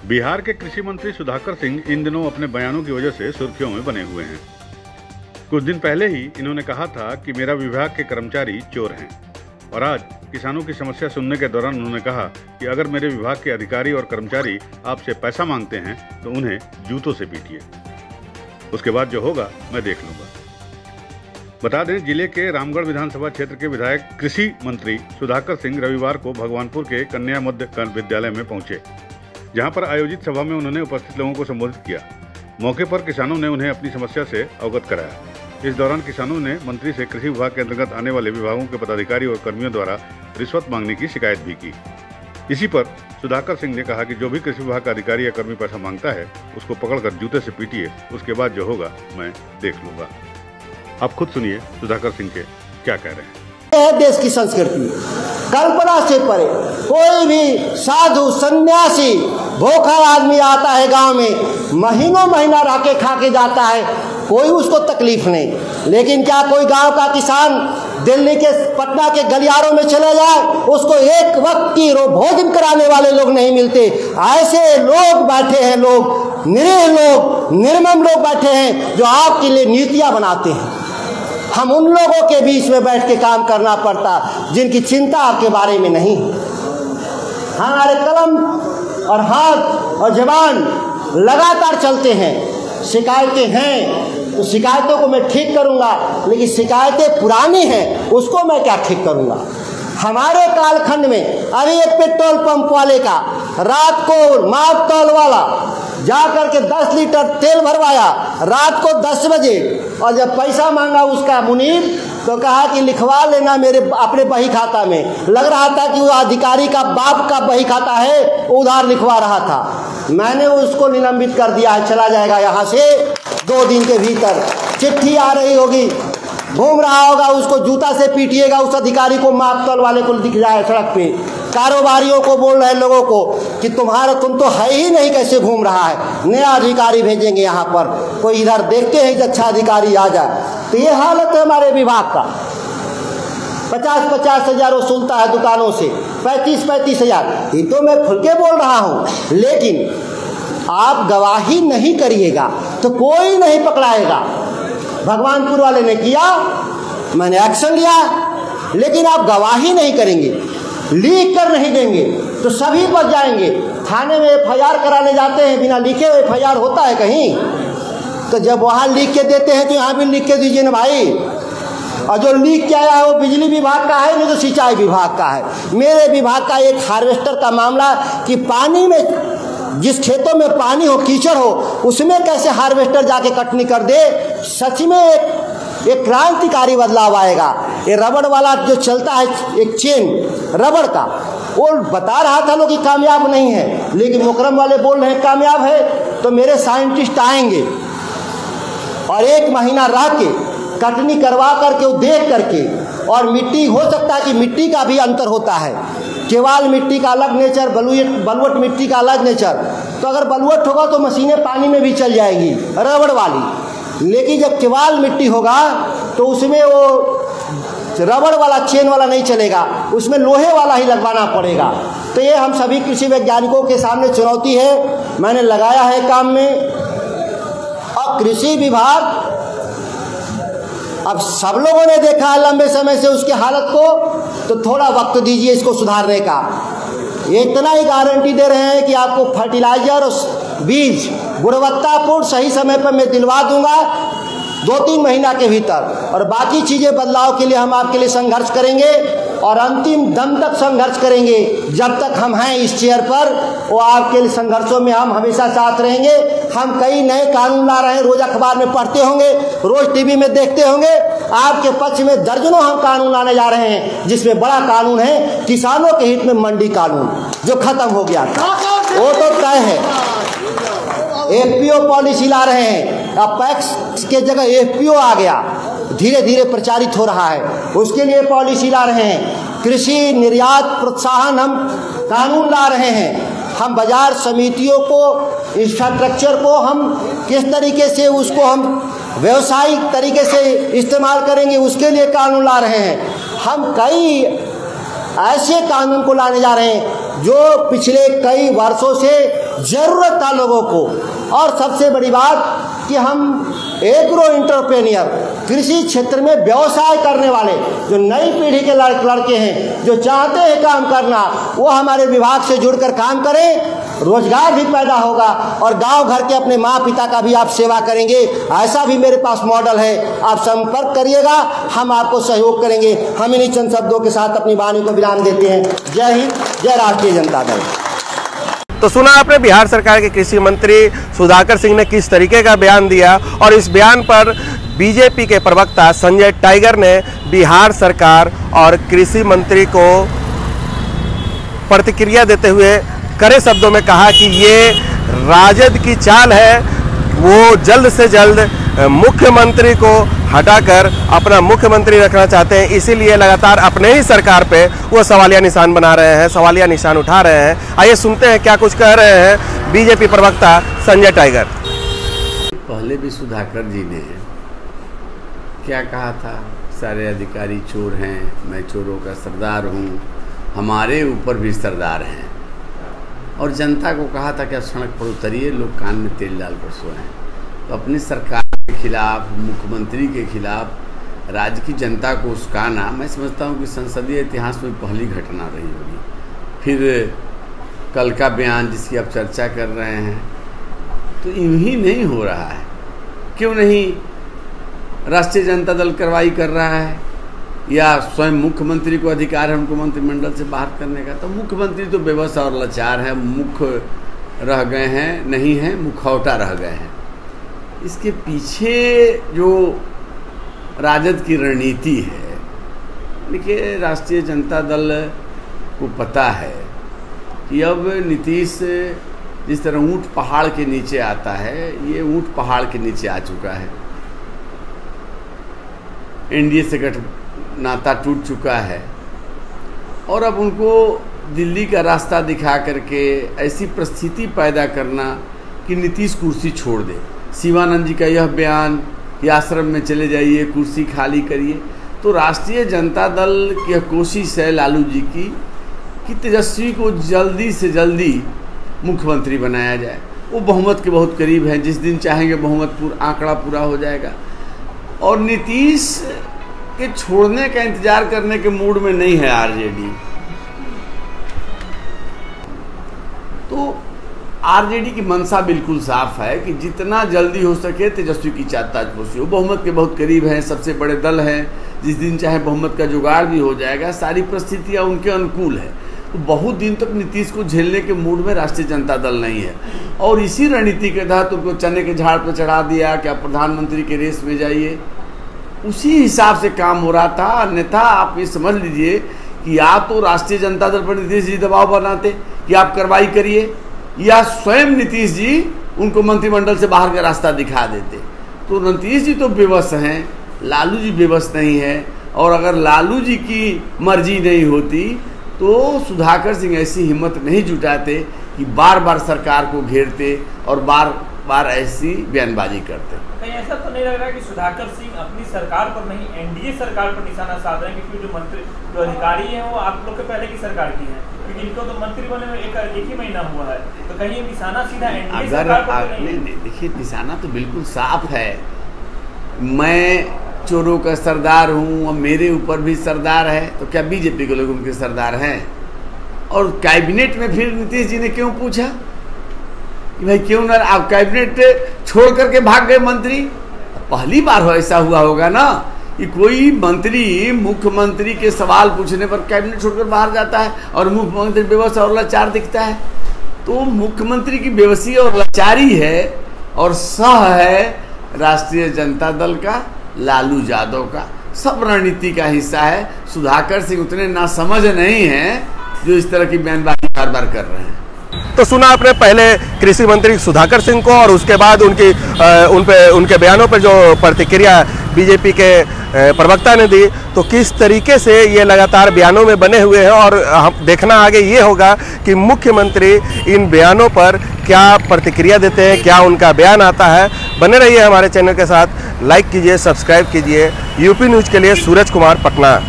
बिहार के कृषि मंत्री सुधाकर सिंह इन दिनों अपने बयानों की वजह से सुर्खियों में बने हुए हैं। कुछ दिन पहले ही इन्होंने कहा था कि मेरा विभाग के कर्मचारी चोर हैं, और आज किसानों की समस्या सुनने के दौरान उन्होंने कहा कि अगर मेरे विभाग के अधिकारी और कर्मचारी आपसे पैसा मांगते हैं तो उन्हें जूतों से पीटिए, उसके बाद जो होगा मैं देख लूंगा। बता दें, जिले के रामगढ़ विधानसभा क्षेत्र के विधायक कृषि मंत्री सुधाकर सिंह रविवार को भगवानपुर के कन्या मध्य विद्यालय में पहुंचे, जहां पर आयोजित सभा में उन्होंने उपस्थित लोगों को संबोधित किया। मौके पर किसानों ने उन्हें अपनी समस्या से अवगत कराया। इस दौरान किसानों ने मंत्री से कृषि विभाग के अंतर्गत आने वाले विभागों के पदाधिकारी और कर्मियों द्वारा रिश्वत मांगने की शिकायत भी की। इसी पर सुधाकर सिंह ने कहा कि जो भी कृषि विभाग का अधिकारी या कर्मी पैसा मांगता है उसको पकड़कर जूते से पीटिए, उसके बाद जो होगा मैं देख लूंगा। आप खुद सुनिए सुधाकर सिंह के क्या कह रहे हैं। है देश की संस्कृति, कल्पना से परे कोई भी साधु सन्यासी भूखा आदमी आता है गांव में, महीनों महीना रह के खा के जाता है, कोई उसको तकलीफ नहीं। लेकिन क्या कोई गांव का किसान दिल्ली के पटना के गलियारों में चले जाए, उसको एक वक्त की भोजन कराने वाले लोग नहीं मिलते। ऐसे लोग बैठे हैं, लोग निरीह लोग, निर्मम लोग बैठे हैं जो आपके लिए नीतियां बनाते हैं। हम उन लोगों के बीच में बैठ के काम करना पड़ता जिनकी चिंता आपके बारे में नहीं। हमारे कलम और हाथ और जबान लगातार चलते हैं। शिकायतें हैं तो शिकायतों को मैं ठीक करूंगा, लेकिन शिकायतें पुरानी हैं उसको मैं क्या ठीक करूंगा। हमारे कालखंड में अभी एक पेट्रोल पंप वाले का रात को माप तौल वाला जा करके 10 लीटर तेल भरवाया रात को 10 बजे, और जब पैसा मांगा उसका मुनीर तो कहा कि लिखवा लेना मेरे अपने बही खाता में। लग रहा था कि वो अधिकारी का बाप का बही खाता है, उधार लिखवा रहा था। मैंने उसको निलंबित कर दिया है, चला जाएगा यहाँ से 2 दिन के भीतर। चिट्ठी आ रही होगी, घूम रहा होगा, उसको जूता से पीटिएगा। उस अधिकारी को माप तौल वाले को दिख जाए सड़क पे, कारोबारियों को बोल रहे लोगों को कि तुम तो है ही नहीं, कैसे घूम रहा है। नया अधिकारी भेजेंगे यहाँ पर, कोई इधर देखते हैं कि अच्छा अधिकारी आ जाए। तो ये हालत है हमारे विभाग का। 50-50 हज़ार वसूलता है दुकानों से, 35-35 हज़ार। ये तो मैं खुल के बोल रहा हूँ, लेकिन आप गवाही नहीं करिएगा तो कोई नहीं पकड़ाएगा। भगवानपुर वाले ने किया, मैंने एक्शन लिया, लेकिन आप गवाही नहीं करेंगे, लिख कर नहीं देंगे तो सभी बच जाएंगे। थाने में FIR कराने जाते हैं, बिना लिखे FIR होता है कहीं? तो जब वहाँ लिख के देते हैं तो यहाँ भी लिख के दीजिए ना भाई। और जो लिख के आया है वो बिजली विभाग का है, नहीं तो सिंचाई विभाग का है। मेरे विभाग का एक हार्वेस्टर का मामला कि पानी में, जिस खेतों में पानी हो, कीचड़ हो, उसमें कैसे हार्वेस्टर जाके कटनी कर दे। सच में एक क्रांतिकारी बदलाव आएगा। ये रबड़ वाला जो चलता है, एक चेन रबड़ का, वो बता रहा था लोग कि कामयाब नहीं है, लेकिन मुकरम वाले बोल रहे हैं कामयाब है। तो मेरे साइंटिस्ट आएंगे और 1 महीना रह के कटनी करवा करके, वो देख करके, और मिट्टी हो सकता है कि मिट्टी का भी अंतर होता है। केवाल मिट्टी का अलग नेचर, बलुअट मिट्टी का अलग नेचर। तो अगर बलुअट होगा तो मशीनें पानी में भी चल जाएगी रबड़ वाली, लेकिन जब केवाल मिट्टी होगा तो उसमें वो रबड़ वाला चेन वाला नहीं चलेगा, उसमें लोहे वाला ही लगवाना पड़ेगा। तो ये हम सभी कृषि वैज्ञानिकों के सामने चुनौती है, मैंने लगाया है काम में। और कृषि विभाग, अब सब लोगों ने देखा है लंबे समय से उसकी हालत को, तो थोड़ा वक्त दीजिए इसको सुधारने का। ये इतना ही गारंटी दे रहे हैं कि आपको फर्टिलाइजर और बीज गुणवत्तापूर्ण सही समय पर मैं दिलवा दूंगा 2-3 महीना के भीतर, और बाकी चीज़ें बदलाव के लिए हम आपके लिए संघर्ष करेंगे और अंतिम दम तक संघर्ष करेंगे। जब तक हम हैं इस चेयर पर, वो आपके लिए संघर्षों में हम हमेशा साथ रहेंगे। हम कई नए कानून ला रहे हैं, रोज अखबार में पढ़ते होंगे, रोज टीवी में देखते होंगे। आपके पक्ष में दर्जनों हम कानून लाने जा रहे हैं, जिसमें बड़ा कानून है किसानों के हित में मंडी कानून, जो खत्म हो गया था, वो तो तय है। FPO पॉलिसी ला रहे हैं, अब पैक्स के जगह FPO आ गया, धीरे धीरे प्रचारित हो रहा है, उसके लिए पॉलिसी ला रहे हैं। कृषि निर्यात प्रोत्साहन हम कानून ला रहे हैं। हम बाजार समितियों को, इंफ्रास्ट्रक्चर को हम किस तरीके से उसको हम व्यवसायिक तरीके से इस्तेमाल करेंगे, उसके लिए कानून ला रहे हैं। हम कई ऐसे कानून को लाने जा रहे हैं जो पिछले कई वर्षों से जरूरत था लोगों को। और सबसे बड़ी बात कि हम एग्रो एंटरप्रेन्योर, कृषि क्षेत्र में व्यवसाय करने वाले जो नई पीढ़ी के लड़के हैं जो चाहते हैं काम करना, वो हमारे विभाग से जुड़कर काम करें, रोजगार भी पैदा होगा और गांव घर के अपने माँ पिता का भी आप सेवा करेंगे। ऐसा भी मेरे पास मॉडल है, आप संपर्क करिएगा, हम आपको सहयोग करेंगे। हम इन्हीं चंद शब्दों के साथ अपनी वाणी को विराम देते हैं। जय हिंद, जय राष्ट्रीय जनता दल। तो सुना आपने बिहार सरकार के कृषि मंत्री सुधाकर सिंह ने किस तरीके का बयान दिया, और इस बयान पर बीजेपी के प्रवक्ता संजय टाइगर ने बिहार सरकार और कृषि मंत्री को प्रतिक्रिया देते हुए कड़े शब्दों में कहा कि ये राजद की चाल है। वो जल्द से जल्द मुख्यमंत्री को हटाकर अपना मुख्यमंत्री रखना चाहते हैं, इसीलिए लगातार अपने ही सरकार पे वो सवालिया निशान बना रहे हैं, सवालिया निशान उठा रहे हैं। आइए सुनते हैं क्या कुछ कह रहे हैं बीजेपी प्रवक्ता संजय टाइगर। पहले भी सुधाकर जी ने क्या कहा था, सारे अधिकारी चोर हैं, मैं चोरों का सरदार हूँ, हमारे ऊपर भी सरदार हैं। और जनता को कहा था कि आप सड़क पर उतरिए, लोग कान में तेल डालकर सोएं। तो अपनी सरकार के खिलाफ, मुख्यमंत्री के खिलाफ राज्य की जनता को उस्काना, मैं समझता हूँ कि संसदीय इतिहास में पहली घटना रही होगी। फिर कल का बयान जिसकी आप चर्चा कर रहे हैं, तो यूँ ही नहीं हो रहा है। क्यों नहीं राष्ट्रीय जनता दल कार्रवाई कर रहा है, या स्वयं मुख्यमंत्री को अधिकार है उनको मंत्रिमंडल से बाहर करने का? तो मुख्यमंत्री तो बेबस और लाचार है, मुख रह गए हैं, नहीं हैं, मुखौटा रह गए हैं। इसके पीछे जो राजद की रणनीति है, देखिए राष्ट्रीय जनता दल को पता है कि अब नीतीश जिस तरह ऊंट पहाड़ के नीचे आता है, ये ऊंट पहाड़ के नीचे आ चुका है। एनडीए से नाता टूट चुका है और अब उनको दिल्ली का रास्ता दिखा करके ऐसी परिस्थिति पैदा करना कि नीतीश कुर्सी छोड़ दे। शिवानंद जी का यह बयान कि आश्रम में चले जाइए, कुर्सी खाली करिए, तो राष्ट्रीय जनता दल की कोशिश है लालू जी की कि तेजस्वी को जल्दी से जल्दी मुख्यमंत्री बनाया जाए। वो बहुमत के बहुत करीब हैं, जिस दिन चाहेंगे बहुमत आंकड़ा पूरा हो जाएगा। और नीतीश के छोड़ने का इंतजार करने के मूड में नहीं है आरजेडी। तो आरजेडी की मंशा बिल्कुल साफ है कि जितना जल्दी हो सके तेजस्वी की ताजपोशी हो। बहुमत के बहुत करीब हैं, सबसे बड़े दल हैं, जिस दिन चाहे बहुमत का जुगाड़ भी हो जाएगा, सारी परिस्थितियां उनके अनुकूल है। तो बहुत दिन तक नीतीश को झेलने के मूड में राष्ट्रीय जनता दल नहीं है। और इसी रणनीति के तहत उनको चने के झाड़ पर चढ़ा दिया कि आप प्रधानमंत्री के रेस में जाइए। उसी हिसाब से काम हो रहा था। अन्यथा आप ये समझ लीजिए कि या तो राष्ट्रीय जनता दल पर नीतीश जी दबाव बनाते कि आप कार्रवाई करिए, या स्वयं नीतीश जी उनको मंत्रिमंडल से बाहर का रास्ता दिखा देते। तो नीतीश जी तो बेबस हैं, लालू जी बेबस नहीं है। और अगर लालू जी की मर्जी नहीं होती तो सुधाकर सिंह ऐसी हिम्मत नहीं जुटाते कि बार बार सरकार को घेरते और बार बार ऐसी बयानबाजी करते। कहीं ऐसा तो नहीं लग रहा कि सुधाकर सिंह अपनी सरकार पर नहीं, एनडीए सरकार पर निशाना साध रहे हैं? क्योंकि जो अधिकारी हैं वो आप लोग के पहले की सरकार की हैं, क्योंकि इनको तो मंत्री बने में एक ही महीना हुआ है। तो कहीं निशाना सीधा एनडीए सरकार पर तो नहीं? देखिए, निशाना तो बिल्कुल साफ है। मैं चोरों का सरदार हूँ और मेरे ऊपर भी सरदार है, तो क्या बीजेपी के लोग उनके सरदार हैं? और कैबिनेट में फिर नीतीश जी ने क्यों पूछा कि भाई क्यों ना आप कैबिनेट छोड़ करके भाग गए मंत्री? पहली बार हो ऐसा हुआ होगा ना कि कोई मंत्री मुख्यमंत्री के सवाल पूछने पर कैबिनेट छोड़कर बाहर जाता है और मुख्यमंत्री बेबस और लाचार दिखता है। तो मुख्यमंत्री की बेबसी और लाचारी है और सह है राष्ट्रीय जनता दल का, लालू यादव का, सब रणनीति का हिस्सा है। सुधाकर सिंह उतने नासमझ नहीं हैं जो इस तरह की बयानबाजी बार बार कर रहे हैं। तो सुना आपने पहले कृषि मंत्री सुधाकर सिंह को, और उसके बाद उनके बयानों पर जो प्रतिक्रिया बीजेपी के प्रवक्ता ने दी। तो किस तरीके से ये लगातार बयानों में बने हुए हैं, और हम देखना आगे ये होगा कि मुख्यमंत्री इन बयानों पर क्या प्रतिक्रिया देते हैं, क्या उनका बयान आता है। बने रहिए हमारे चैनल के साथ, लाइक कीजिए, सब्सक्राइब कीजिए। यूपी न्यूज़ के लिए सूरज कुमार, पटना।